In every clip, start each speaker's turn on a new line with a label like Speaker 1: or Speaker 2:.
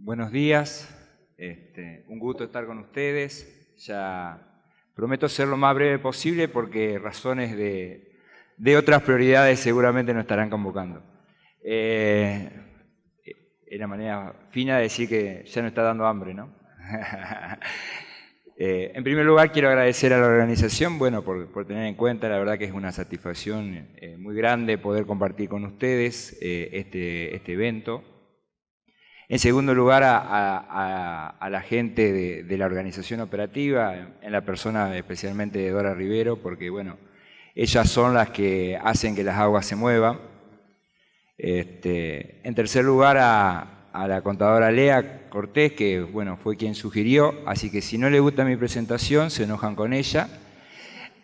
Speaker 1: Buenos días, un gusto estar con ustedes. Ya prometo ser lo más breve posible porque razones de otras prioridades seguramente nos estarán convocando. Es la manera fina de decir que ya no está dando hambre, ¿no? En primer lugar, quiero agradecer a la organización, por tener en cuenta. La verdad que es una satisfacción muy grande poder compartir con ustedes este evento. En segundo lugar, a la gente de la organización operativa, en la persona especialmente de Dora Rivero, porque ellas son las que hacen que las aguas se muevan. En tercer lugar, a la contadora Lea Cortés, que fue quien sugirió, así que si no le gusta mi presentación, se enojan con ella.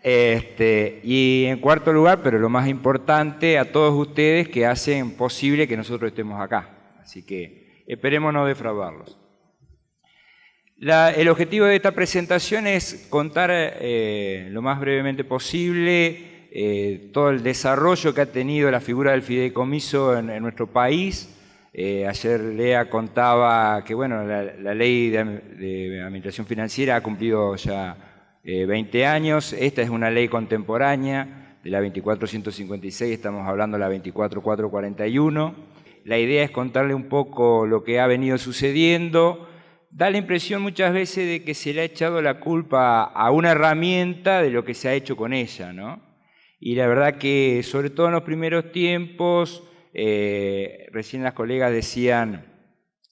Speaker 1: Y en cuarto lugar, pero lo más importante, a todos ustedes que hacen posible que nosotros estemos acá. Así que esperemos no defraudarlos. El objetivo de esta presentación es contar lo más brevemente posible todo el desarrollo que ha tenido la figura del fideicomiso en nuestro país. Ayer Lea contaba que la ley de administración financiera ha cumplido ya 20 años. Esta es una ley contemporánea de la 24.156, estamos hablando de la 24.441. La idea es contarle un poco lo que ha venido sucediendo. Da la impresión muchas veces de que se le ha echado la culpa a una herramienta de lo que se ha hecho con ella, ¿no? Y la verdad que, sobre todo en los primeros tiempos, recién las colegas decían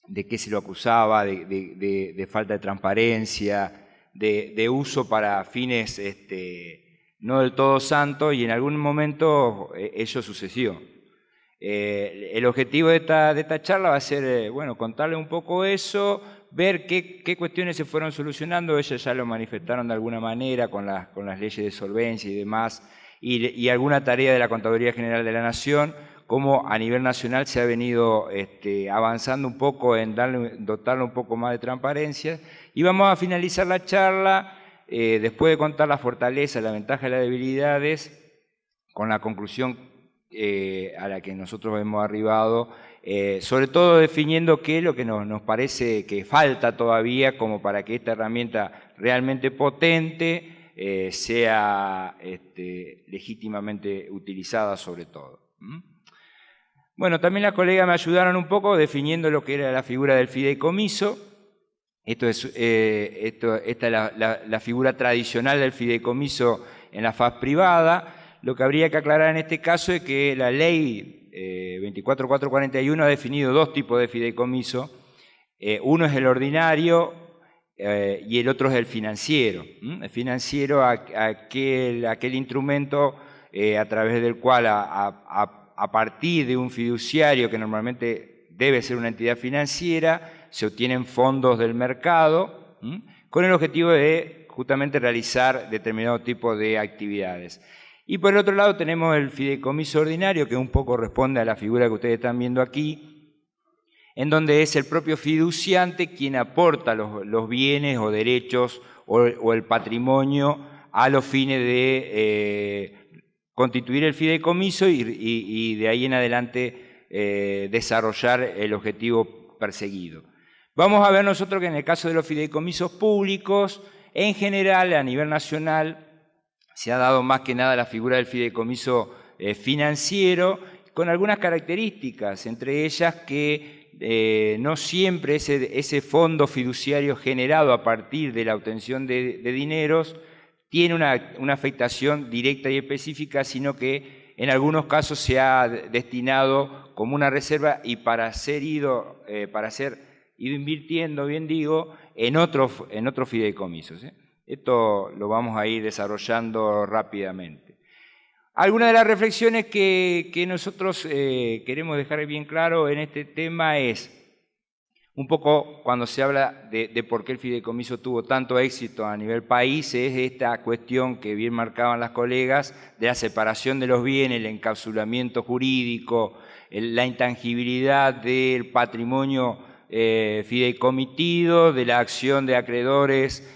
Speaker 1: de qué se lo acusaba, de falta de transparencia, de uso para fines no del todo santos, y en algún momento ello sucedió. El objetivo de esta charla va a ser, contarle un poco eso, ver qué cuestiones se fueron solucionando. Ellos ya lo manifestaron de alguna manera con las leyes de solvencia y demás, y alguna tarea de la Contaduría General de la Nación, cómo a nivel nacional se ha venido avanzando un poco en dotarle un poco más de transparencia. Y vamos a finalizar la charla, después de contar las fortalezas, las ventajas y las debilidades, con la conclusión a la que nosotros hemos arribado, sobre todo definiendo qué es lo que nos parece que falta todavía como para que esta herramienta realmente potente sea legítimamente utilizada sobre todo. También las colegas me ayudaron un poco definiendo lo que era la figura del fideicomiso. Esta es la figura tradicional del fideicomiso en la faz privada. Lo que habría que aclarar en este caso es que la ley 24.441 ha definido dos tipos de fideicomiso. Uno es el ordinario y el otro es el financiero. El financiero, aquel instrumento a través del cual a partir de un fiduciario, que normalmente debe ser una entidad financiera, se obtienen fondos del mercado con el objetivo de justamente realizar determinado tipo de actividades. Y por el otro lado tenemos el fideicomiso ordinario, que un poco responde a la figura que ustedes están viendo aquí, en donde es el propio fiduciante quien aporta los bienes o derechos o el patrimonio a los fines de constituir el fideicomiso y de ahí en adelante desarrollar el objetivo perseguido. Vamos a ver nosotros que en el caso de los fideicomisos públicos, en general a nivel nacional, se ha dado más que nada la figura del fideicomiso financiero, con algunas características, entre ellas que no siempre ese fondo fiduciario generado a partir de la obtención de dineros tiene una afectación directa y específica, sino que en algunos casos se ha destinado como una reserva y para ser ido invirtiendo, bien digo, en otros fideicomisos. Esto lo vamos a ir desarrollando rápidamente. Algunas de las reflexiones que nosotros queremos dejar bien claro en este tema es un poco cuando se habla de por qué el fideicomiso tuvo tanto éxito a nivel país, es esta cuestión que bien marcaban las colegas de la separación de los bienes, el encapsulamiento jurídico, la intangibilidad del patrimonio fideicomitido, de la acción de acreedores,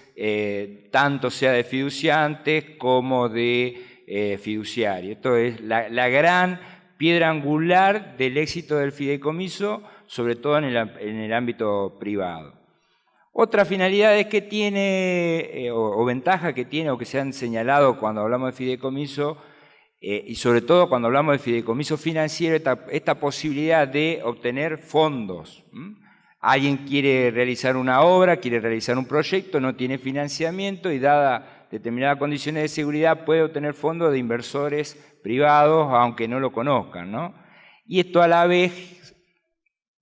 Speaker 1: tanto sea de fiduciantes como de fiduciarios. Esto es la gran piedra angular del éxito del fideicomiso, sobre todo en el ámbito privado. Otra finalidad que tiene, o ventaja que tiene, o que se han señalado cuando hablamos de fideicomiso, y sobre todo cuando hablamos de fideicomiso financiero, esta posibilidad de obtener fondos. Alguien quiere realizar una obra, quiere realizar un proyecto, no tiene financiamiento y dada determinadas condiciones de seguridad puede obtener fondos de inversores privados, aunque no lo conozcan, ¿no? Y esto a la vez,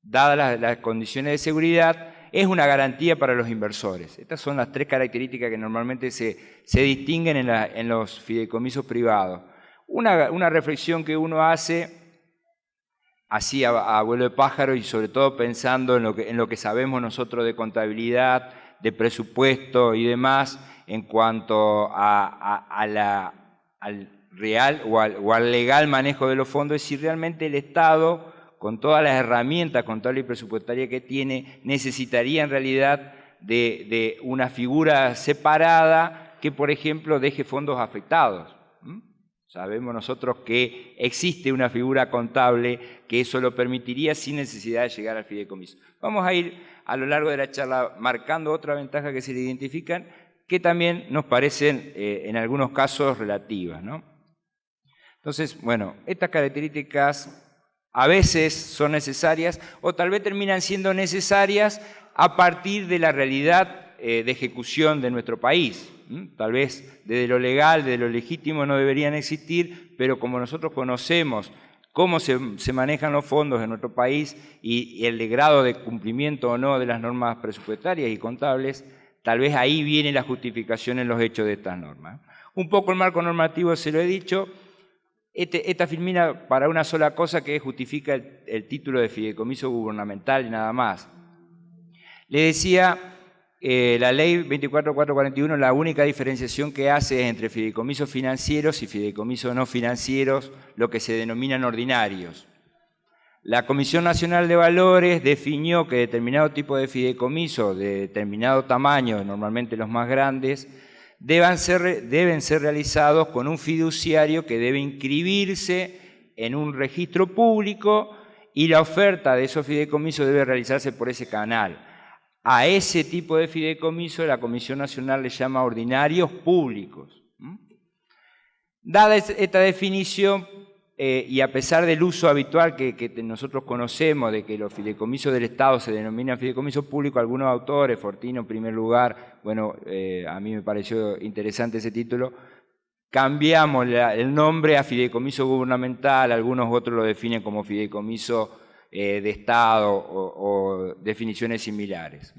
Speaker 1: dadas las condiciones de seguridad, es una garantía para los inversores. Estas son las tres características que normalmente se distinguen en los fideicomisos privados. Una reflexión que uno hace, así a vuelo de pájaro y sobre todo pensando en lo que sabemos nosotros de contabilidad, de presupuesto y demás, en cuanto al real o al legal manejo de los fondos, es si realmente el Estado, con todas las herramientas contables y presupuestarias que tiene, necesitaría en realidad de una figura separada que, por ejemplo, deje fondos afectados. Sabemos nosotros que existe una figura contable que eso lo permitiría sin necesidad de llegar al fideicomiso. Vamos a ir a lo largo de la charla marcando otra ventaja que se le identifican, que también nos parecen en algunos casos relativas, ¿no? Entonces, bueno, estas características a veces son necesarias o tal vez terminan siendo necesarias a partir de la realidad de ejecución de nuestro país. Tal vez desde lo legal, desde lo legítimo no deberían existir, pero como nosotros conocemos cómo se manejan los fondos en nuestro país y el grado de cumplimiento o no de las normas presupuestarias y contables, tal vez ahí viene la justificación en los hechos de estas normas. Un poco el marco normativo se lo he dicho. Esta firmina para una sola cosa que justifica el título de fideicomiso gubernamental y nada más. Le decía, la ley 24441, la única diferenciación que hace es entre fideicomisos financieros y fideicomisos no financieros, lo que se denominan ordinarios. La Comisión Nacional de Valores definió que determinado tipo de fideicomiso de determinado tamaño, normalmente los más grandes, deben ser realizados con un fiduciario que debe inscribirse en un registro público y la oferta de esos fideicomisos debe realizarse por ese canal. A ese tipo de fideicomiso la Comisión Nacional le llama ordinarios públicos. Dada esta definición, y a pesar del uso habitual que nosotros conocemos de que los fideicomisos del Estado se denominan fideicomisos públicos, algunos autores, Fortino en primer lugar, bueno, a mí me pareció interesante ese título, cambiamos el nombre a fideicomiso gubernamental, algunos otros lo definen como fideicomiso de Estado o definiciones similares.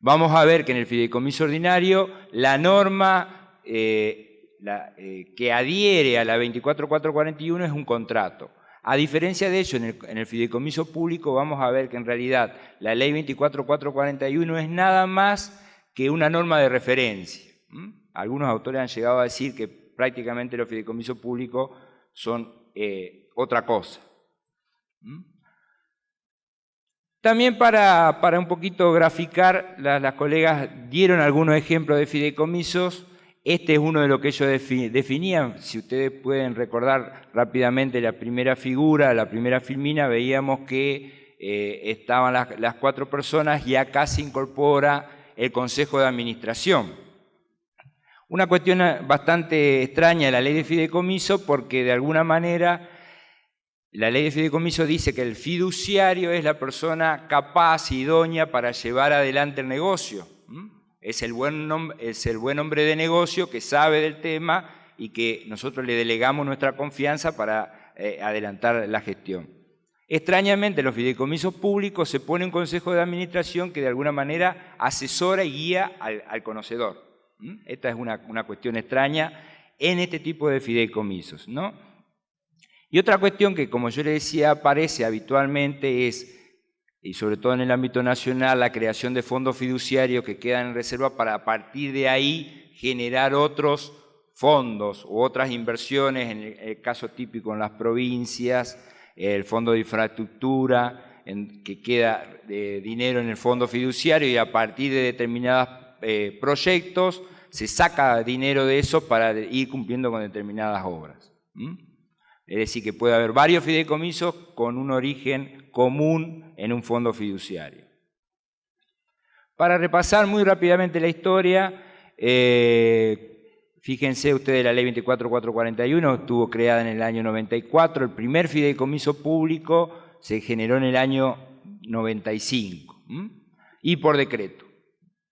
Speaker 1: Vamos a ver que en el fideicomiso ordinario la norma que adhiere a la 24441 es un contrato. A diferencia de ello, en el fideicomiso público vamos a ver que en realidad la ley 24441 es nada más que una norma de referencia. Algunos autores han llegado a decir que prácticamente los fideicomisos públicos son otra cosa. También para un poquito graficar, las colegas dieron algunos ejemplos de fideicomisos. Este es uno de los que ellos definían. Si ustedes pueden recordar rápidamente la primera figura, la primera filmina, veíamos que estaban las 4 personas y acá se incorpora el Consejo de Administración. Una cuestión bastante extraña de la ley de fideicomiso porque de alguna manera la ley de fideicomiso dice que el fiduciario es la persona capaz y idónea para llevar adelante el negocio. Es el buen hombre de negocio que sabe del tema y que nosotros le delegamos nuestra confianza para adelantar la gestión. Extrañamente, en los fideicomisos públicos se pone un consejo de administración que de alguna manera asesora y guía al conocedor. Esta es una cuestión extraña en este tipo de fideicomisos, ¿no? Y otra cuestión que, como yo le decía, aparece habitualmente es, y sobre todo en el ámbito nacional, la creación de fondos fiduciarios que quedan en reserva para a partir de ahí generar otros fondos u otras inversiones, en el caso típico en las provincias, el fondo de infraestructura, que queda dinero en el fondo fiduciario y a partir de determinados proyectos se saca dinero de eso para ir cumpliendo con determinadas obras. Es decir, que puede haber varios fideicomisos con un origen común en un fondo fiduciario. Para repasar muy rápidamente la historia, fíjense ustedes, la ley 24441 estuvo creada en el año 94, el primer fideicomiso público se generó en el año 95, y por decreto.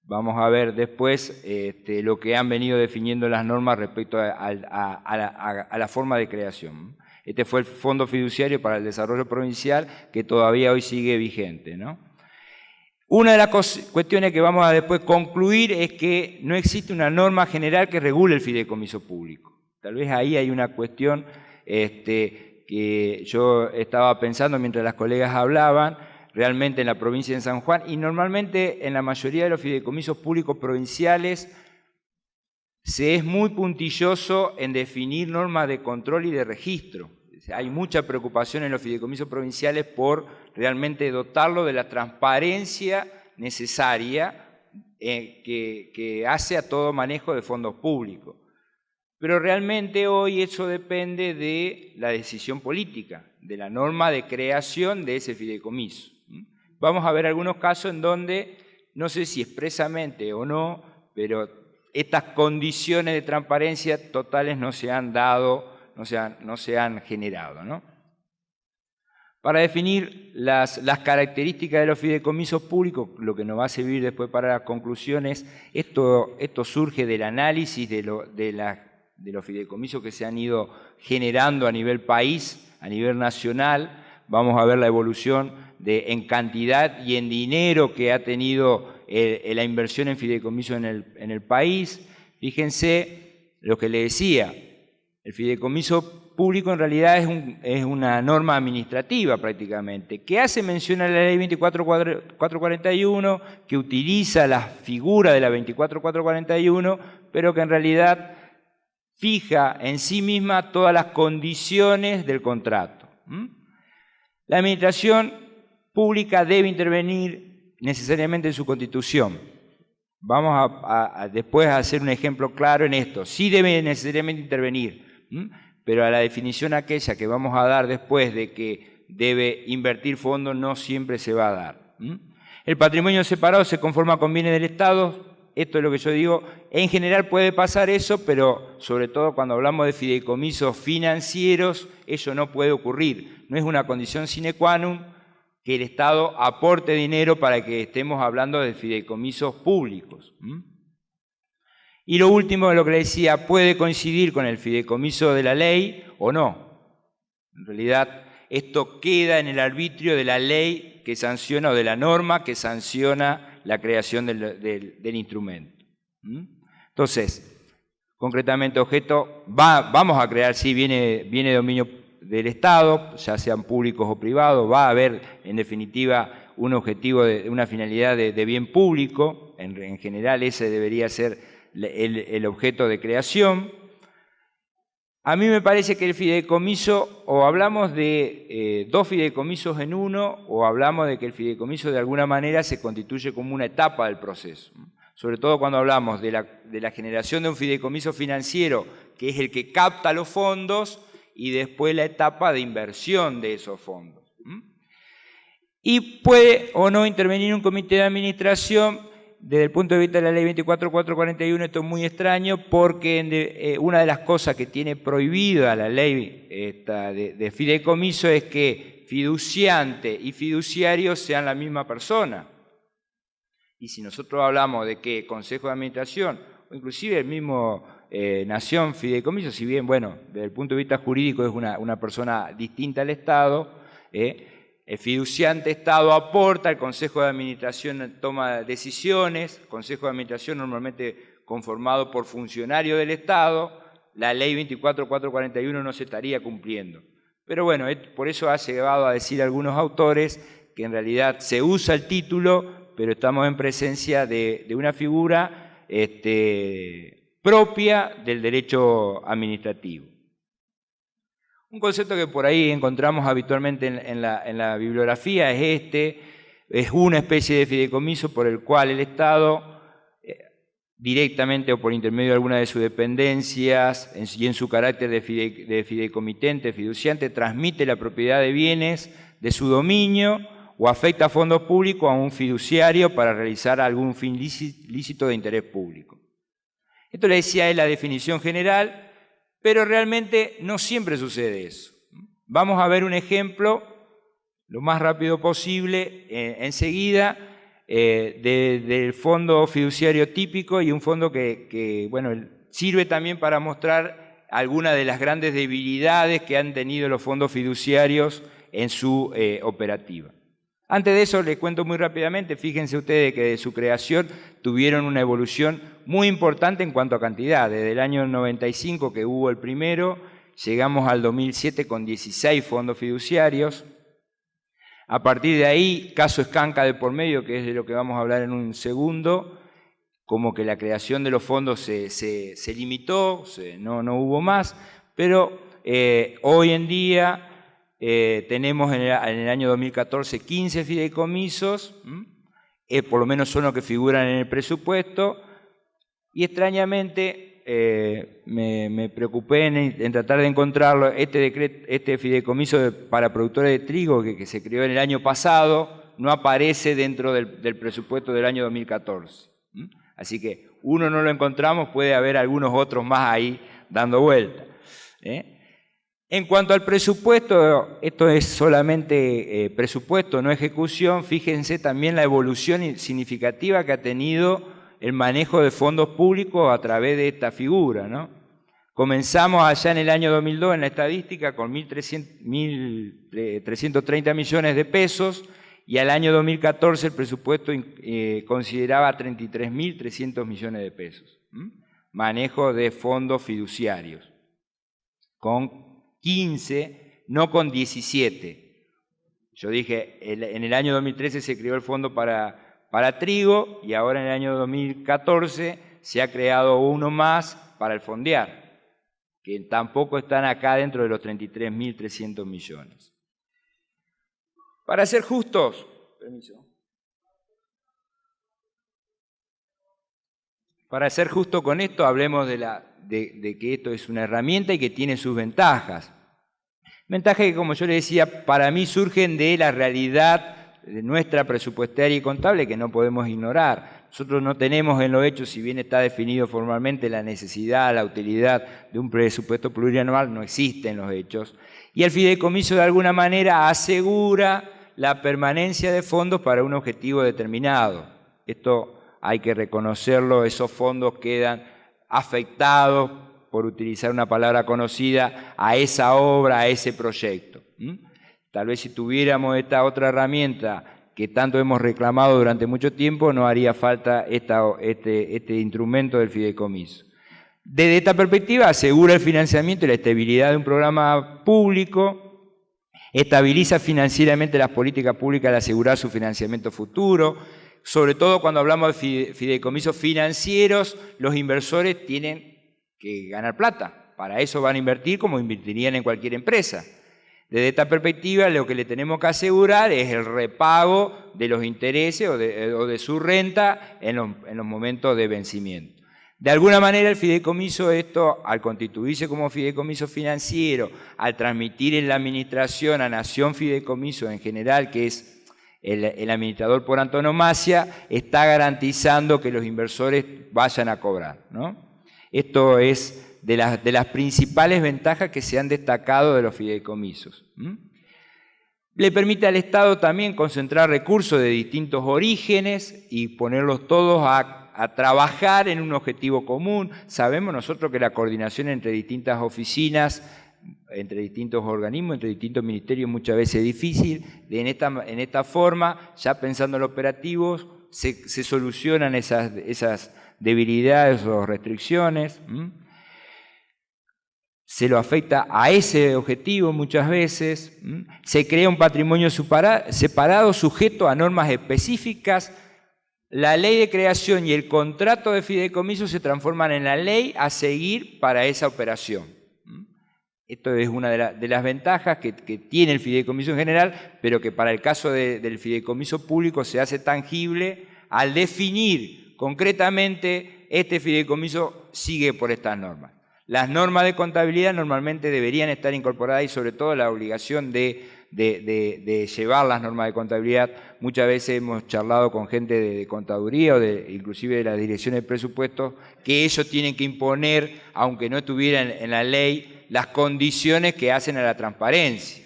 Speaker 1: Vamos a ver después lo que han venido definiendo las normas respecto a la forma de creación. Este fue el Fondo Fiduciario para el Desarrollo Provincial, que todavía hoy sigue vigente, ¿no? Una de las cuestiones que vamos a después concluir es que no existe una norma general que regule el fideicomiso público. Tal vez ahí hay una cuestión que yo estaba pensando mientras las colegas hablaban, realmente en la provincia de San Juan, y normalmente en la mayoría de los fideicomisos públicos provinciales se es muy puntilloso en definir normas de control y de registro. Hay mucha preocupación en los fideicomisos provinciales por realmente dotarlo de la transparencia necesaria que hace a todo manejo de fondos públicos. Pero realmente hoy eso depende de la decisión política, de la norma de creación de ese fideicomiso. Vamos a ver algunos casos en donde, no sé si expresamente o no, pero estas condiciones de transparencia totales no se han dado, no se han generado, ¿no? Para definir las características de los fideicomisos públicos, lo que nos va a servir después para las conclusiones, esto surge del análisis de los fideicomisos que se han ido generando a nivel país, a nivel nacional. Vamos a ver la evolución en cantidad y en dinero que ha tenido la inversión en fideicomisos en el país. Fíjense lo que le decía, el fideicomiso público en realidad es una norma administrativa prácticamente, que hace mención a la ley 24441, que utiliza la figura de la 24441, pero que en realidad fija en sí misma todas las condiciones del contrato. La administración pública debe intervenir necesariamente en su constitución. Vamos después a hacer un ejemplo claro en esto. Sí debe necesariamente intervenir, pero a la definición aquella que vamos a dar después de que debe invertir fondos no siempre se va a dar. El patrimonio separado se conforma con bienes del Estado. Esto es lo que yo digo. En general puede pasar eso, pero sobre todo cuando hablamos de fideicomisos financieros, eso no puede ocurrir. No es una condición sine qua non que el Estado aporte dinero para que estemos hablando de fideicomisos públicos. Y lo último de lo que le decía, puede coincidir con el fideicomiso de la ley o no. En realidad, esto queda en el arbitrio de la ley que sanciona o de la norma que sanciona la creación del instrumento. Entonces, concretamente vamos a crear, sí, viene de dominio del Estado, ya sean públicos o privados, va a haber en definitiva un objetivo, una finalidad de bien público, en general ese debería ser el objeto de creación. A mí me parece que el fideicomiso, o hablamos de dos fideicomisos en uno, o hablamos de que el fideicomiso de alguna manera se constituye como una etapa del proceso. Sobre todo cuando hablamos de la generación de un fideicomiso financiero, que es el que capta los fondos, y después la etapa de inversión de esos fondos. Y puede o no intervenir un comité de administración. Desde el punto de vista de la ley 24441 esto es muy extraño porque una de las cosas que tiene prohibida la ley de fideicomiso es que fiduciante y fiduciario sean la misma persona. Y si nosotros hablamos de que Consejo de Administración o inclusive el mismo Nación Fideicomiso, si bien, bueno, desde el punto de vista jurídico es una persona distinta al Estado, el fiduciante Estado aporta, el Consejo de Administración toma decisiones, el Consejo de Administración normalmente conformado por funcionarios del Estado, la ley 24441 no se estaría cumpliendo. Pero bueno, por eso ha llegado a decir algunos autores que en realidad se usa el título, pero estamos en presencia de una figura propia del derecho administrativo. Un concepto que por ahí encontramos habitualmente en la bibliografía es una especie de fideicomiso por el cual el Estado directamente o por intermedio de alguna de sus dependencias y en su carácter de fideicomitente, fiduciante, transmite la propiedad de bienes de su dominio o afecta fondos públicos a un fiduciario para realizar algún fin lícito de interés público. Esto le decía él la definición general, pero realmente no siempre sucede eso. Vamos a ver un ejemplo lo más rápido posible enseguida del fondo fiduciario típico y un fondo que bueno, sirve también para mostrar algunas de las grandes debilidades que han tenido los fondos fiduciarios en su operativa. Antes de eso les cuento muy rápidamente, fíjense ustedes que de su creación tuvieron una evolución muy importante en cuanto a cantidad. Desde el año 95 que hubo el primero, llegamos al 2007 con 16 fondos fiduciarios. A partir de ahí, caso Escanca de por medio, que es de lo que vamos a hablar en un segundo, como que la creación de los fondos se limitó, no hubo más, pero hoy en día tenemos en el año 2014 15 fideicomisos, por lo menos son los que figuran en el presupuesto, y extrañamente me preocupé en tratar de encontrarlo. Este fideicomiso para productores de trigo que se creó en el año pasado no aparece dentro del presupuesto del año 2014. Así que uno no lo encontramos, puede haber algunos otros más ahí dando vuelta. En cuanto al presupuesto, esto es solamente presupuesto, no ejecución. Fíjense también la evolución significativa que ha tenido el manejo de fondos públicos a través de esta figura, ¿no? Comenzamos allá en el año 2002 en la estadística con 1.330 millones de pesos y al año 2014 el presupuesto consideraba 33.300 millones de pesos. Manejo de fondos fiduciarios, con 15, no con 17. Yo dije, en el año 2013 se creó el fondo para trigo y ahora en el año 2014 se ha creado uno más para el fondear, que tampoco están acá dentro de los 33.300 millones. Para ser justos, para ser justo con esto, hablemos de que esto es una herramienta y que tiene sus ventajas. Ventajas que, como yo le decía, para mí surgen de la realidad de nuestra presupuestaria y contable que no podemos ignorar. Nosotros no tenemos en los hechos, si bien está definido formalmente la necesidad, la utilidad de un presupuesto plurianual, no existe en los hechos. Y el fideicomiso de alguna manera asegura la permanencia de fondos para un objetivo determinado. Esto hay que reconocerlo, esos fondos quedan afectados, por utilizar una palabra conocida, a esa obra, a ese proyecto. Tal vez si tuviéramos esta otra herramienta que tanto hemos reclamado durante mucho tiempo, no haría falta este instrumento del fideicomiso. Desde esta perspectiva, asegura el financiamiento y la estabilidad de un programa público, estabiliza financieramente las políticas públicas al asegurar su financiamiento futuro. Sobre todo cuando hablamos de fideicomisos financieros, los inversores tienen que ganar plata. Para eso van a invertir como invertirían en cualquier empresa. Desde esta perspectiva, lo que le tenemos que asegurar es el repago de los intereses o de su renta en los momentos de vencimiento. De alguna manera, el fideicomiso, al constituirse como fideicomiso financiero, al transmitir en la administración a Nación Fideicomiso en general, que es el administrador por antonomasia, está garantizando que los inversores vayan a cobrar, ¿no? Esto es de las principales ventajas que se han destacado de los fideicomisos. Le permite al Estado también concentrar recursos de distintos orígenes y ponerlos todos a trabajar en un objetivo común. Sabemos nosotros que la coordinación entre distintas oficinas, entre distintos organismos, entre distintos ministerios muchas veces es difícil. En esta forma, ya pensando en los operativos, se solucionan esas debilidades o restricciones. Se lo afecta a ese objetivo muchas veces. Se crea un patrimonio separado sujeto a normas específicas. La ley de creación y el contrato de fideicomiso se transforman en la ley a seguir para esa operación. Esto es una de las ventajas que tiene el fideicomiso en general, pero que para el caso del fideicomiso público se hace tangible al definir concretamente este fideicomiso sigue por estas normas. Las normas de contabilidad normalmente deberían estar incorporadas y sobre todo la obligación de llevar las normas de contabilidad. Muchas veces hemos charlado con gente de contaduría o inclusive de las direcciones de presupuestos, que ellos tienen que imponer, aunque no estuvieran en la ley, las condiciones que hacen a la transparencia.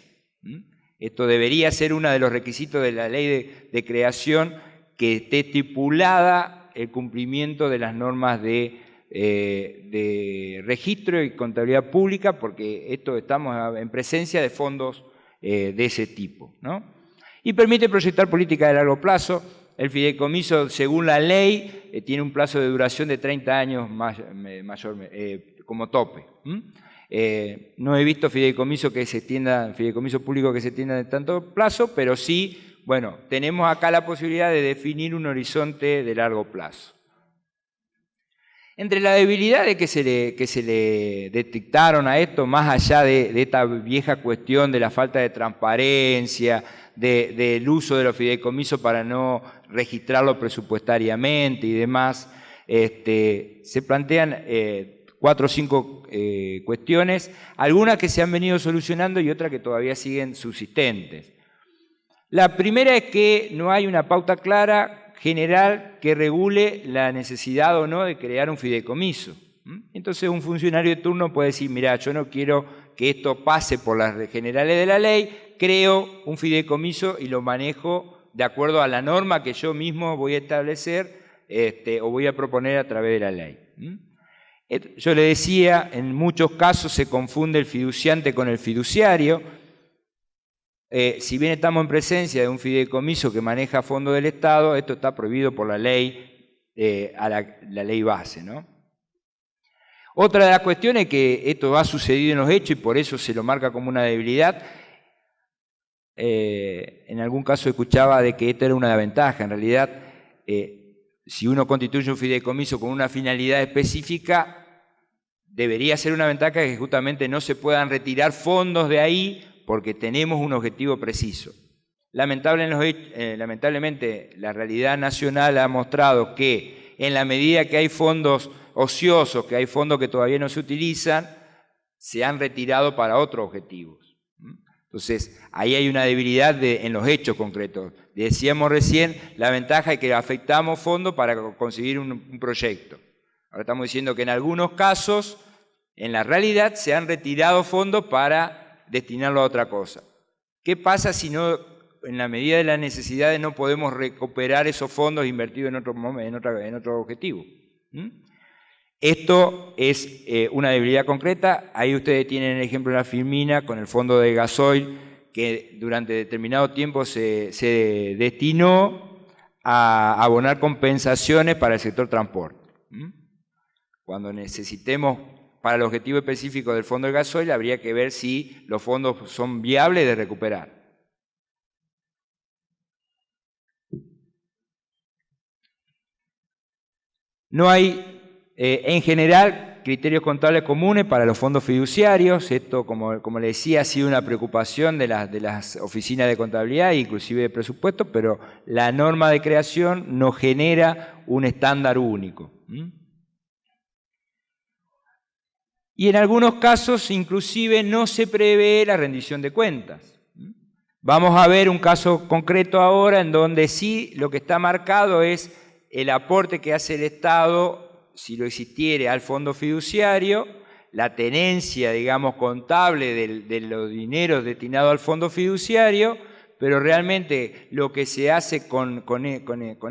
Speaker 1: Esto debería ser uno de los requisitos de la ley de creación, que esté estipulada el cumplimiento de las normas de registro y contabilidad pública, porque estamos en presencia de fondos de ese tipo, ¿no? Y permite proyectar políticas de largo plazo. El fideicomiso, según la ley, tiene un plazo de duración de 30 años como tope. No he visto fideicomiso público que se extienda de tanto plazo, pero sí, bueno, tenemos acá la posibilidad de definir un horizonte de largo plazo. Entre las debilidades que se le detectaron a esto, más allá de esta vieja cuestión de la falta de transparencia, del uso de los fideicomisos para no registrarlo presupuestariamente y demás, se plantean 4 o 5 cuestiones, algunas que se han venido solucionando y otras que todavía siguen subsistentes. La primera es que no hay una pauta clara general que regule la necesidad o no de crear un fideicomiso. Entonces un funcionario de turno puede decir, mira, yo no quiero que esto pase por las generales de la ley, creo un fideicomiso y lo manejo de acuerdo a la norma que yo mismo voy a establecer o voy a proponer a través de la ley. Yo le decía, en muchos casos se confunde el fiduciante con el fiduciario. Si bien estamos en presencia de un fideicomiso que maneja fondos del Estado, esto está prohibido por la ley, la ley base, ¿no? Otra de las cuestiones es que esto ha sucedido en los hechos y por eso se lo marca como una debilidad. En algún caso escuchaba de que esta era una ventaja. En realidad, si uno constituye un fideicomiso con una finalidad específica, debería ser una ventaja que justamente no se puedan retirar fondos de ahí porque tenemos un objetivo preciso. Lamentablemente, la realidad nacional ha mostrado que en la medida que hay fondos ociosos, que hay fondos que todavía no se utilizan, se han retirado para otros objetivos. Entonces, ahí hay una debilidad en los hechos concretos. Decíamos recién, la ventaja es que afectamos fondos para conseguir un proyecto. Ahora estamos diciendo que en algunos casos, en la realidad, se han retirado fondos para destinarlo a otra cosa. ¿Qué pasa si no, en la medida de las necesidades, no podemos recuperar esos fondos invertidos en otro objetivo? Esto es una debilidad concreta. Ahí ustedes tienen el ejemplo de la Filmina con el fondo de gasoil, que durante determinado tiempo se destinó a abonar compensaciones para el sector transporte. Cuando necesitemos para el objetivo específico del fondo del gasoil, habría que ver si los fondos son viables de recuperar. No hay, en general, criterios contables comunes para los fondos fiduciarios. Esto, como le decía, ha sido una preocupación de las oficinas de contabilidad e inclusive de presupuesto, pero la norma de creación no genera un estándar único. Y en algunos casos, inclusive, no se prevé la rendición de cuentas. Vamos a ver un caso concreto ahora en donde sí lo que está marcado es el aporte que hace el Estado, si lo existiere, al fondo fiduciario, la tenencia, digamos, contable de los dineros destinados al fondo fiduciario, pero realmente lo que se hace con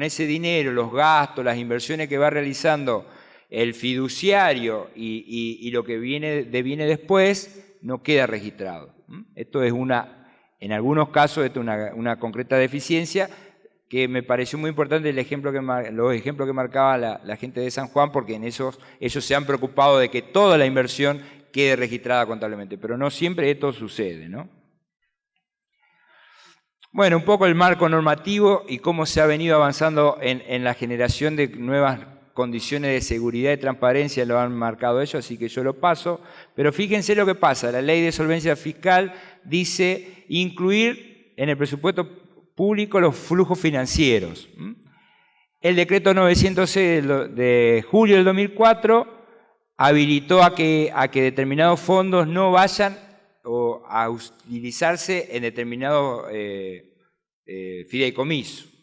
Speaker 1: ese dinero, los gastos, las inversiones que va realizando el fiduciario y lo que viene después no queda registrado. Esto es en algunos casos, esto es una concreta deficiencia que me pareció muy importante los ejemplos que marcaba la gente de San Juan, porque en ellos se han preocupado de que toda la inversión quede registrada contablemente, pero no siempre esto sucede, ¿no? Bueno, un poco el marco normativo y cómo se ha venido avanzando en la generación de nuevas condiciones de seguridad y transparencia, lo han marcado ellos, así que yo lo paso. Pero fíjense lo que pasa, la ley de solvencia fiscal dice incluir en el presupuesto público los flujos financieros. El decreto 906 de julio del 2004 habilitó a que determinados fondos no vayan a utilizarse en determinados fideicomisos.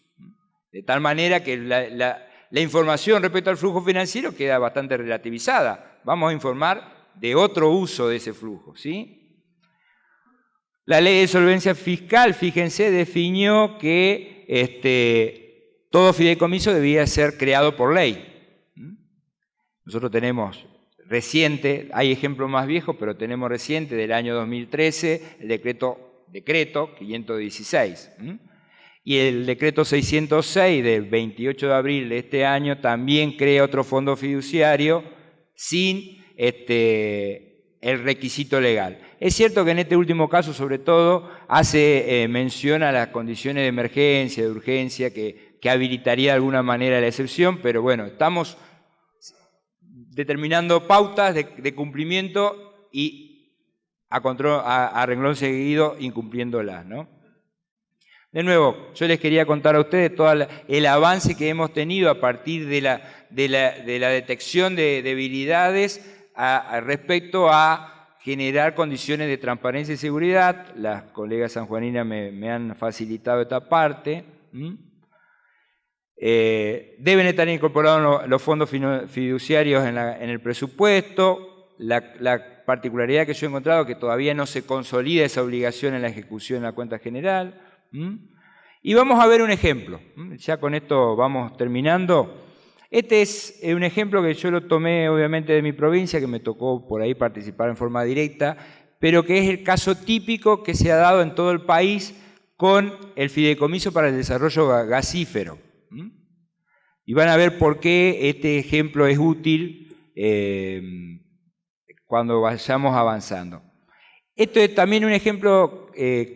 Speaker 1: De tal manera que la información respecto al flujo financiero queda bastante relativizada. Vamos a informar de otro uso de ese flujo, ¿sí? La ley de solvencia fiscal, fíjense, definió que todo fideicomiso debía ser creado por ley. Nosotros tenemos reciente, hay ejemplos más viejos, pero tenemos reciente del año 2013 el decreto 516. Y el decreto 606 del 28 de abril de este año también crea otro fondo fiduciario sin el requisito legal. Es cierto que en este último caso, sobre todo, hace mención a las condiciones de emergencia, de urgencia, que habilitaría de alguna manera la excepción, pero bueno, estamos determinando pautas de cumplimiento y a renglón seguido incumpliéndolas, ¿no? De nuevo, yo les quería contar a ustedes todo el avance que hemos tenido a partir de la detección de debilidades respecto a generar condiciones de transparencia y seguridad. Las colegas sanjuaninas me han facilitado esta parte. Deben estar incorporados los fondos fiduciarios en el presupuesto. La particularidad que yo he encontrado es que todavía no se consolida esa obligación en la ejecución de la cuenta general. Y vamos a ver un ejemplo. Ya con esto vamos terminando. Este es un ejemplo que yo lo tomé obviamente de mi provincia, que me tocó por ahí participar en forma directa, pero que es el caso típico que se ha dado en todo el país con el Fideicomiso para el Desarrollo Gasífero. Y van a ver por qué este ejemplo es útil cuando vayamos avanzando. Esto es también un ejemplo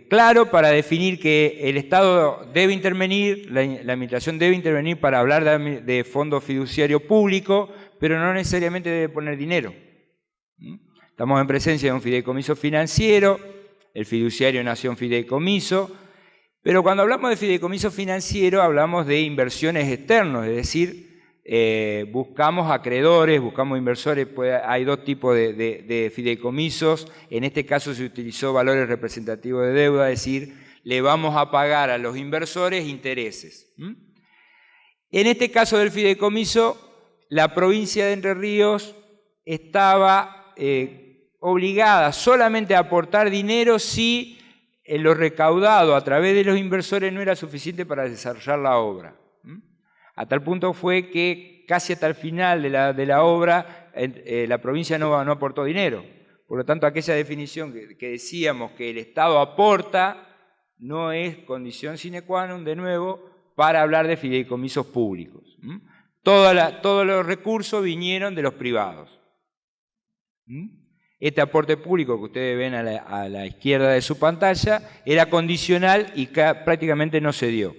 Speaker 1: claro para definir que el Estado debe intervenir, la Administración debe intervenir para hablar de fondo fiduciario público, pero no necesariamente debe poner dinero. Estamos en presencia de un fideicomiso financiero, el fiduciario nació en fideicomiso, pero cuando hablamos de fideicomiso financiero hablamos de inversiones externas, es decir, buscamos acreedores, buscamos inversores. Hay dos tipos de fideicomisos. En este caso se utilizó valores representativos de deuda, es decir, le vamos a pagar a los inversores intereses. En este caso del fideicomiso, la provincia de Entre Ríos estaba obligada solamente a aportar dinero si lo recaudado a través de los inversores no era suficiente para desarrollar la obra. A tal punto fue que casi hasta el final de la obra la provincia no aportó dinero. Por lo tanto, aquella definición que decíamos que el Estado aporta no es condición sine qua non, de nuevo, para hablar de fideicomisos públicos. Todos los recursos vinieron de los privados. Este aporte público que ustedes ven a la izquierda de su pantalla era condicional y prácticamente no se dio.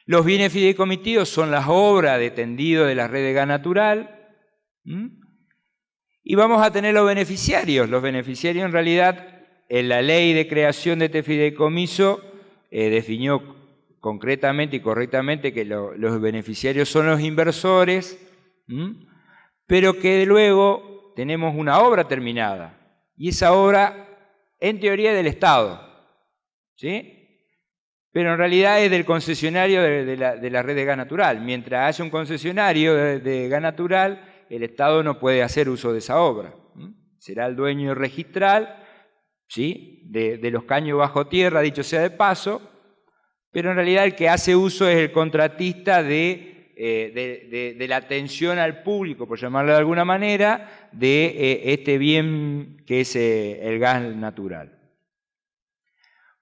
Speaker 1: Los bienes fideicomitidos son las obras de tendido de la red de gas natural. Y vamos a tener los beneficiarios. Los beneficiarios, en realidad, en la ley de creación de este fideicomiso definió concretamente y correctamente que los beneficiarios son los inversores, pero que luego tenemos una obra terminada. Y esa obra, en teoría, es del Estado, ¿sí? Pero en realidad es del concesionario de la red de gas natural. Mientras haya un concesionario de gas natural, el Estado no puede hacer uso de esa obra. Será el dueño registral, ¿sí?, de los caños bajo tierra, dicho sea de paso, pero en realidad el que hace uso es el contratista de la atención al público, por llamarlo de alguna manera, de este bien que es el gas natural.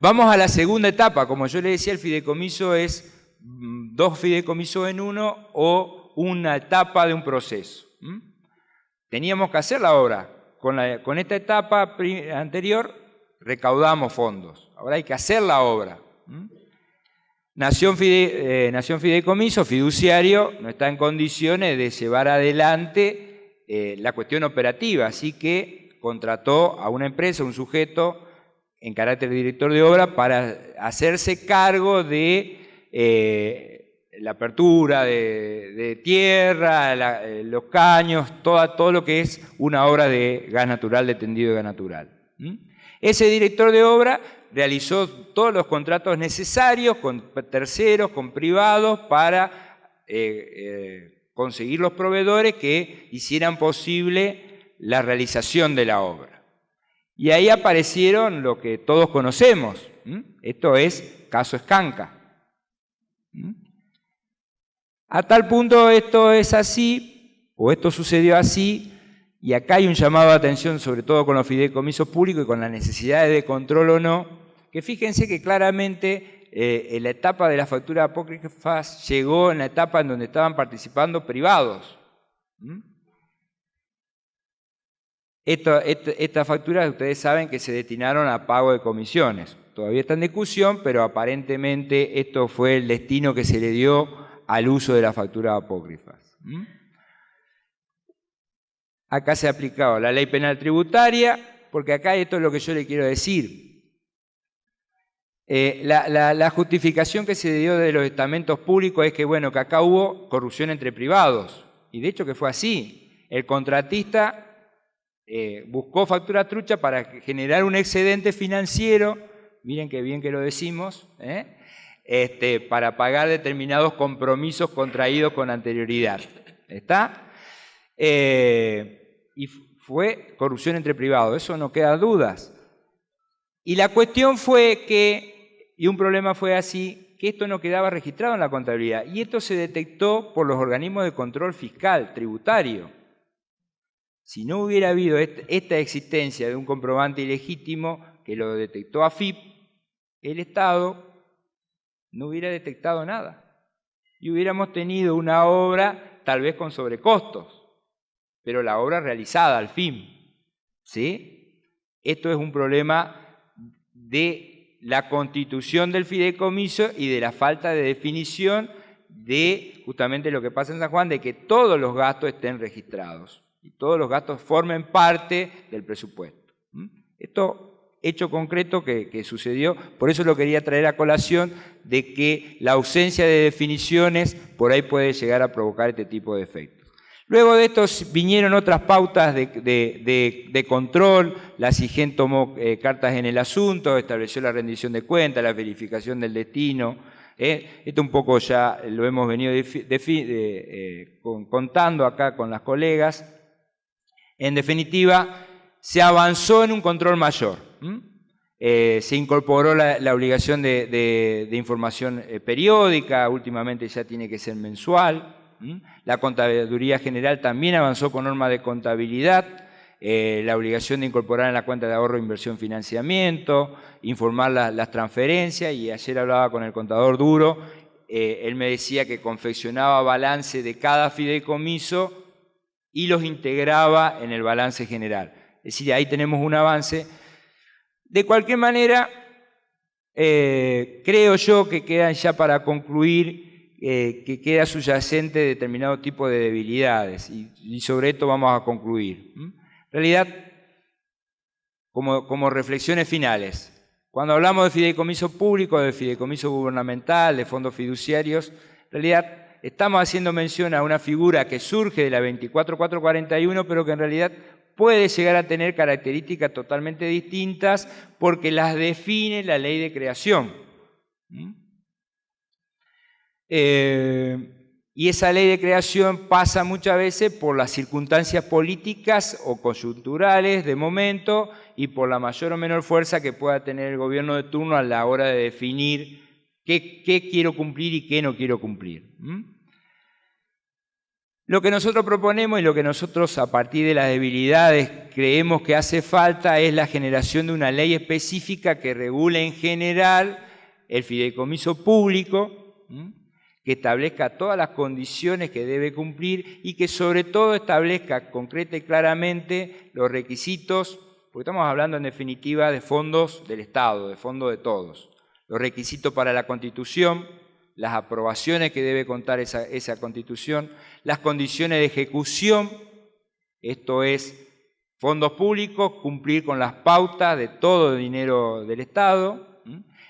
Speaker 1: Vamos a la segunda etapa. Como yo les decía, el fideicomiso es dos fideicomisos en uno o una etapa de un proceso. Teníamos que hacer la obra. Con esta etapa anterior recaudamos fondos. Ahora hay que hacer la obra. Nación Fideicomiso, fiduciario, no está en condiciones de llevar adelante la cuestión operativa, así que contrató a una empresa, un sujeto en carácter de director de obra, para hacerse cargo de la apertura de tierra, los caños, todo lo que es una obra de gas natural, de tendido de gas natural. Ese director de obra realizó todos los contratos necesarios con terceros, con privados, para conseguir los proveedores que hicieran posible la realización de la obra. Y ahí aparecieron lo que todos conocemos. Esto es caso Escanca. A tal punto esto es así, o esto sucedió así, y acá hay un llamado de atención, sobre todo con los fideicomisos públicos y con las necesidades de control o no, que fíjense que claramente en la etapa de las facturas apócrifas llegó en la etapa en donde estaban participando privados. Estas facturas ustedes saben que se destinaron a pago de comisiones. Todavía está en discusión, pero aparentemente esto fue el destino que se le dio al uso de las facturas apócrifas. Acá se ha aplicado la ley penal tributaria, porque acá esto es lo que yo le quiero decir. La justificación que se dio de los estamentos públicos es que, bueno, que acá hubo corrupción entre privados. Y de hecho que fue así. El contratista buscó factura trucha para generar un excedente financiero, miren qué bien que lo decimos, para pagar determinados compromisos contraídos con anterioridad. ¿Está? Y fue corrupción entre privados, eso no queda dudas. Y la cuestión fue que, y un problema fue así, que esto no quedaba registrado en la contabilidad. Y esto se detectó por los organismos de control fiscal, tributario. Si no hubiera habido esta existencia de un comprobante ilegítimo que lo detectó AFIP, el Estado no hubiera detectado nada. Y hubiéramos tenido una obra tal vez con sobrecostos, pero la obra realizada al fin. ¿Sí? Esto es un problema de la constitución del fideicomiso y de la falta de definición de justamente lo que pasa en San Juan, de que todos los gastos estén registrados y todos los gastos formen parte del presupuesto. Esto, hecho concreto que sucedió, por eso lo quería traer a colación, de que la ausencia de definiciones por ahí puede llegar a provocar este tipo de efectos. Luego de esto vinieron otras pautas de control, la SIGEN tomó cartas en el asunto, estableció la rendición de cuentas, la verificación del destino. Esto un poco ya lo hemos venido contando acá con las colegas. En definitiva, se avanzó en un control mayor. Se incorporó la obligación de información periódica, últimamente ya tiene que ser mensual. La Contaduría General también avanzó con normas de contabilidad, la obligación de incorporar en la cuenta de ahorro, inversión, financiamiento, informar las transferencias, y ayer hablaba con el contador Duro, él me decía que confeccionaba balance de cada fideicomiso y los integraba en el balance general. Es decir, ahí tenemos un avance. De cualquier manera, creo yo que quedan ya para concluir, que queda subyacente determinado tipo de debilidades, y sobre esto vamos a concluir. En realidad, como reflexiones finales, cuando hablamos de fideicomiso público, de fideicomiso gubernamental, de fondos fiduciarios, en realidad estamos haciendo mención a una figura que surge de la 24441, pero que en realidad puede llegar a tener características totalmente distintas porque las define la ley de creación. Y esa ley de creación pasa muchas veces por las circunstancias políticas o coyunturales de momento y por la mayor o menor fuerza que pueda tener el gobierno de turno a la hora de definir qué quiero cumplir y qué no quiero cumplir. Lo que nosotros proponemos y lo que nosotros a partir de las debilidades creemos que hace falta es la generación de una ley específica que regule en general el fideicomiso público, que establezca todas las condiciones que debe cumplir y que sobre todo establezca concreta y claramente los requisitos, porque estamos hablando en definitiva de fondos del Estado, de fondos de todos, los requisitos para la Constitución, las aprobaciones que debe contar esa Constitución, las condiciones de ejecución, esto es fondos públicos, cumplir con las pautas de todo el dinero del Estado,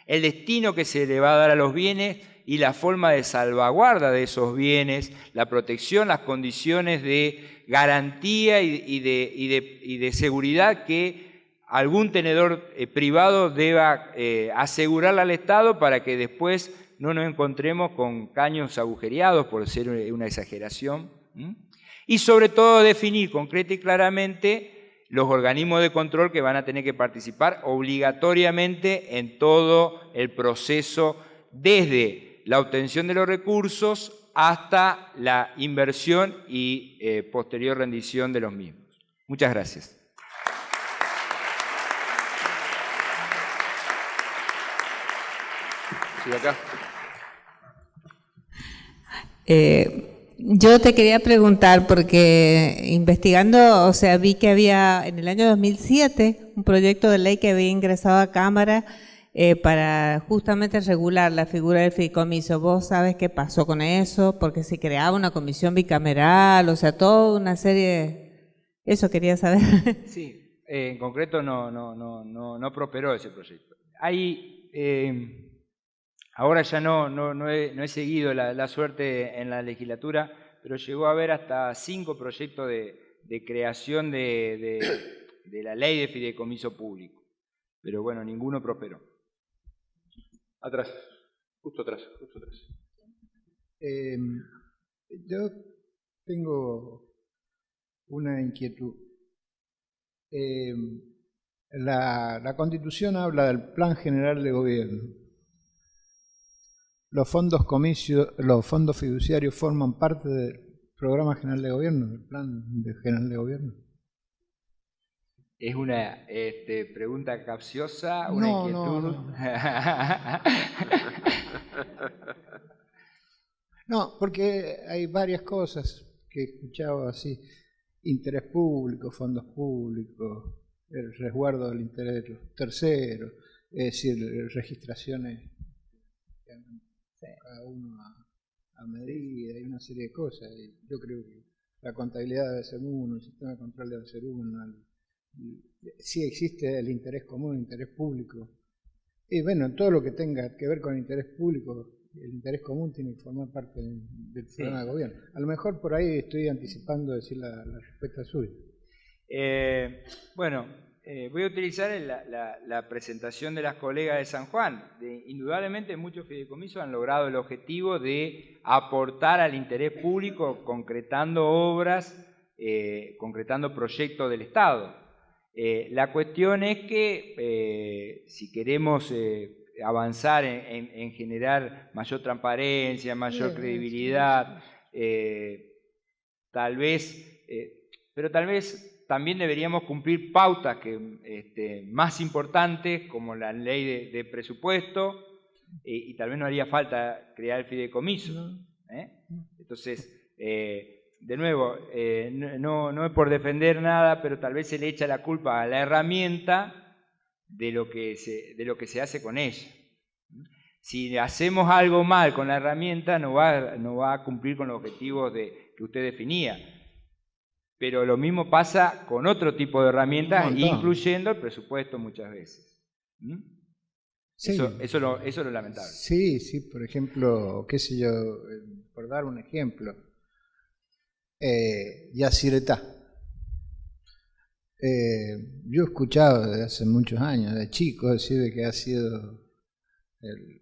Speaker 1: el destino que se le va a dar a los bienes y la forma de salvaguarda de esos bienes, la protección, las condiciones de garantía y de seguridad que algún tenedor privado deba asegurarle al Estado para que después no nos encontremos con caños agujereados, por ser una exageración. Y sobre todo definir concreta y claramente los organismos de control que van a tener que participar obligatoriamente en todo el proceso, desde la obtención de los recursos hasta la inversión y posterior rendición de los mismos. Muchas gracias.
Speaker 2: Sí, acá.
Speaker 3: Yo te quería preguntar, porque investigando, o sea, vi que había en el año 2007 un proyecto de ley que había ingresado a Cámara para justamente regular la figura del fideicomiso. ¿Vos sabes qué pasó con eso? Porque se creaba una comisión bicameral, o sea, toda una serie de... Eso quería saber.
Speaker 1: Sí, en concreto no prosperó ese proyecto. Hay... Ahora ya no he seguido la suerte en la legislatura, pero llegó a haber hasta 5 proyectos de creación de la ley de fideicomiso público. Pero bueno, ninguno prosperó.
Speaker 2: Atrás, justo atrás.
Speaker 4: Yo tengo una inquietud. La Constitución habla del Plan General de Gobierno. Los fondos fiduciarios forman parte del Programa General de Gobierno, del Plan General de Gobierno.
Speaker 1: Es una pregunta capciosa, una inquietud.
Speaker 4: No. No, porque hay varias cosas que he escuchado así. Interés público, fondos públicos, el resguardo del interés de los terceros, es decir, registraciones cada uno a medida y una serie de cosas. Yo creo que la contabilidad debe ser uno, el sistema de control debe ser uno. Sí existe el interés común, el interés público. Y bueno, todo lo que tenga que ver con el interés público, el interés común tiene que formar parte del programa de gobierno. A lo mejor por ahí estoy anticipando decir la respuesta suya.
Speaker 1: Voy a utilizar la presentación de las colegas de San Juan. Indudablemente muchos fideicomisos han logrado el objetivo de aportar al interés público concretando obras, concretando proyectos del Estado. La cuestión es que si queremos avanzar en generar mayor transparencia, mayor credibilidad, tal vez también deberíamos cumplir pautas más importantes, como la ley de presupuesto, y tal vez no haría falta crear el fideicomiso. Entonces, de nuevo, no es por defender nada, pero tal vez se le echa la culpa a la herramienta de lo que se hace con ella. Si hacemos algo mal con la herramienta, no va a cumplir con los objetivos que usted definía. Pero lo mismo pasa con otro tipo de herramientas, incluyendo el presupuesto muchas veces.
Speaker 4: Sí.
Speaker 1: Eso es lo lamentable.
Speaker 4: Sí, por ejemplo, qué sé yo, por dar un ejemplo, Yacyretá. Yo he escuchado desde hace muchos años, de chico, decir de que ha sido el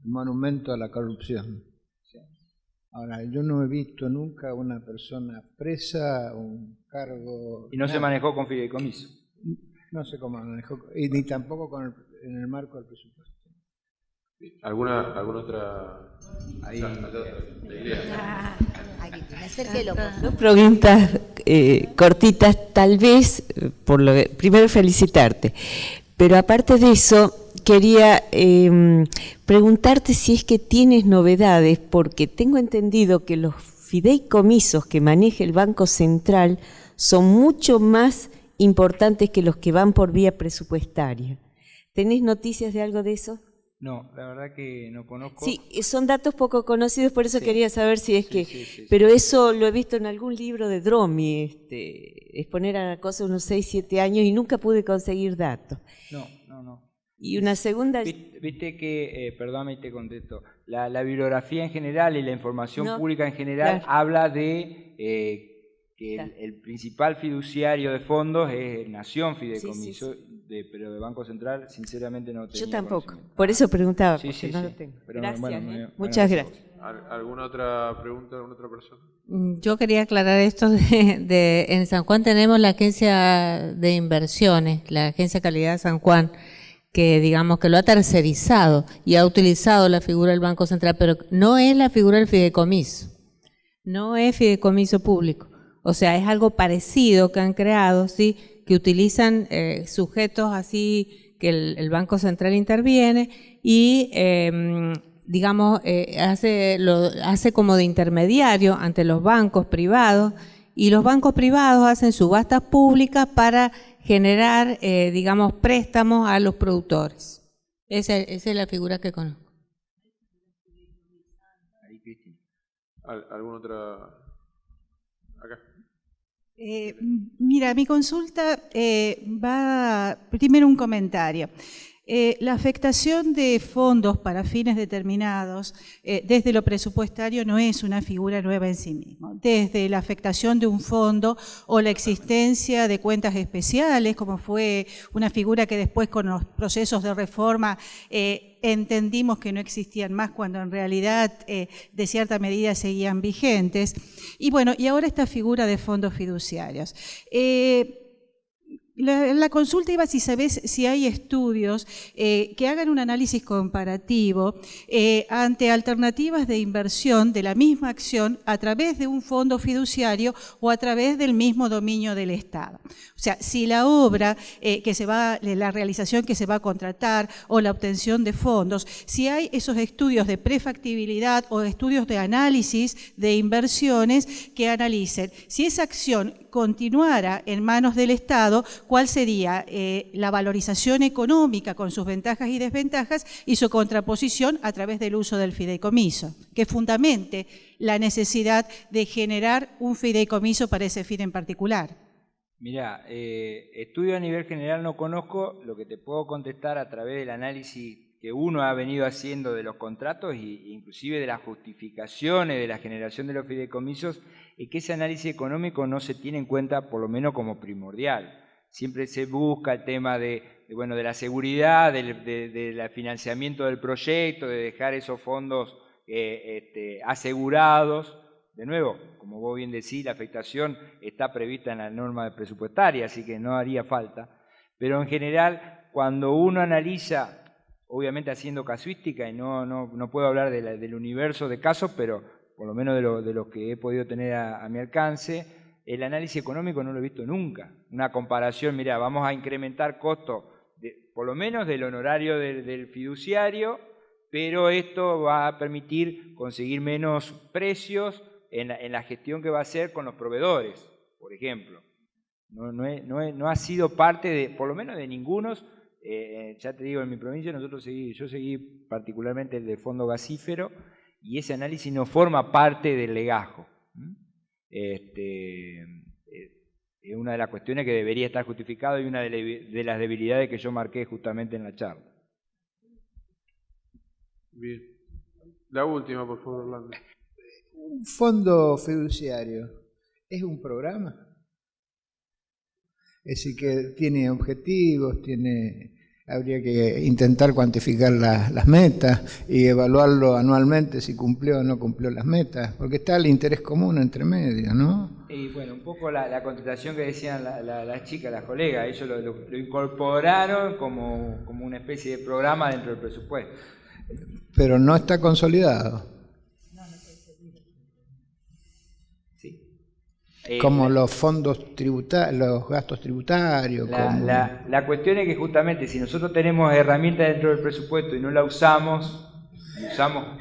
Speaker 4: monumento a la corrupción. Ahora, yo no he visto nunca a una persona presa, un cargo...
Speaker 1: Y no se manejó con fideicomiso.
Speaker 4: No sé cómo manejó, y ni tampoco en el marco del presupuesto.
Speaker 2: ¿Alguna otra idea?
Speaker 3: Dos preguntas cortitas, tal vez, primero felicitarte, pero aparte de eso, quería preguntarte si es que tienes novedades, porque tengo entendido que los fideicomisos que maneja el Banco Central son mucho más importantes que los que van por vía presupuestaria. ¿Tenés noticias de algo de eso?
Speaker 1: No, la verdad que no conozco.
Speaker 3: Sí, son datos poco conocidos, por eso quería saber si es que...
Speaker 1: Sí.
Speaker 3: Pero eso lo he visto en algún libro de Dromi, exponer a la cosa unos 6, 7 años y nunca pude conseguir datos.
Speaker 1: No.
Speaker 3: Y una segunda...
Speaker 1: Viste que, perdóname y te contesto, la bibliografía en general y la información
Speaker 3: No,
Speaker 1: pública en general
Speaker 3: claro.
Speaker 1: habla de que
Speaker 3: Claro.
Speaker 1: el principal fiduciario de fondos es Nación Fideicomiso,
Speaker 3: Sí, sí,
Speaker 1: pero de Banco Central sinceramente no tenía
Speaker 3: Yo tampoco,
Speaker 1: conocimiento.
Speaker 3: por eso preguntaba,
Speaker 1: Sí,
Speaker 3: porque
Speaker 1: sí,
Speaker 3: no
Speaker 1: sí.
Speaker 3: lo tengo.
Speaker 1: Pero
Speaker 3: Gracias,
Speaker 1: bueno,
Speaker 3: muchas
Speaker 1: gracias.
Speaker 3: gracias.
Speaker 2: ¿Alguna otra pregunta, alguna otra persona?
Speaker 5: Yo quería aclarar esto en San Juan tenemos la agencia de inversiones, la agencia Calidad San Juan, que digamos que lo ha tercerizado y ha utilizado la figura del Banco Central, pero no es la figura del fideicomiso, no es fideicomiso público. O sea, es algo parecido que han creado, ¿sí? Que utilizan sujetos así que el Banco Central interviene y digamos, hace como de intermediario ante los bancos privados, y los bancos privados hacen subastas públicas para generar, digamos, préstamos a los productores. Esa es la figura que conozco.
Speaker 2: ¿Alguna otra? Acá.
Speaker 6: Mira, mi consulta va, primero un comentario. La afectación de fondos para fines determinados desde lo presupuestario no es una figura nueva en sí mismo. Desde la afectación de un fondo o la existencia de cuentas especiales, como fue una figura que después con los procesos de reforma entendimos que no existían más cuando en realidad de cierta medida seguían vigentes. Y bueno, y ahora esta figura de fondos fiduciarios. La consulta iba si sabés si hay estudios que hagan un análisis comparativo ante alternativas de inversión de la misma acción a través de un fondo fiduciario o a través del mismo dominio del Estado. O sea, si la obra la realización que se va a contratar o la obtención de fondos, si hay esos estudios de prefactibilidad o estudios de análisis de inversiones que analicen si esa acción continuara en manos del Estado, cuál sería la valorización económica con sus ventajas y desventajas y su contraposición a través del uso del fideicomiso, que fundamente la necesidad de generar un fideicomiso para ese fin en particular.
Speaker 1: Mirá, estudio a nivel general no conozco, lo que te puedo contestar a través del análisis que uno ha venido haciendo de los contratos e inclusive de las justificaciones de la generación de los fideicomisos, es que ese análisis económico no se tiene en cuenta por lo menos como primordial. Siempre se busca el tema de la seguridad, del financiamiento del proyecto, de dejar esos fondos asegurados. De nuevo, como vos bien decís, la afectación está prevista en la norma presupuestaria, así que no haría falta. Pero en general, cuando uno analiza, obviamente haciendo casuística, y no puedo hablar del universo de casos, pero por lo menos de lo que he podido tener a mi alcance, el análisis económico no lo he visto nunca. Una comparación, mirá, vamos a incrementar costos, por lo menos del honorario del fiduciario, pero esto va a permitir conseguir menos precios en la gestión que va a hacer con los proveedores, por ejemplo. No ha sido parte, por lo menos de ningunos. Ya te digo, en mi provincia yo seguí particularmente el del fondo gasífero, y ese análisis no forma parte del legajo. Es una de las cuestiones que debería estar justificado y una de las debilidades que yo marqué justamente en la charla.
Speaker 2: Bien. La última, por favor, Orlando.
Speaker 4: ¿Un fondo fiduciario es un programa? Es decir, que tiene objetivos, habría que intentar cuantificar las metas y evaluarlo anualmente si cumplió o no cumplió las metas, porque está el interés común entre medio, ¿no?
Speaker 1: Y bueno, un poco la contestación que decían las chicas, las colegas, ellos lo incorporaron como una especie de programa dentro del presupuesto.
Speaker 4: Pero no está consolidado. Como los fondos tributarios, los gastos tributarios.
Speaker 1: La cuestión es que justamente si nosotros tenemos herramientas dentro del presupuesto y no la usamos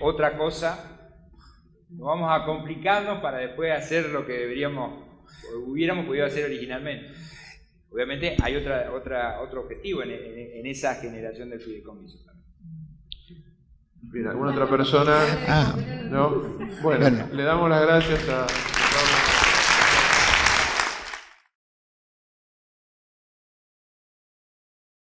Speaker 1: otra cosa, nos vamos a complicarnos para después hacer lo que hubiéramos podido hacer originalmente. Obviamente hay otro objetivo en esa generación del fideicomiso.
Speaker 2: Bien, ¿alguna otra persona?
Speaker 4: Ah.
Speaker 2: ¿No? Bueno, le damos las gracias a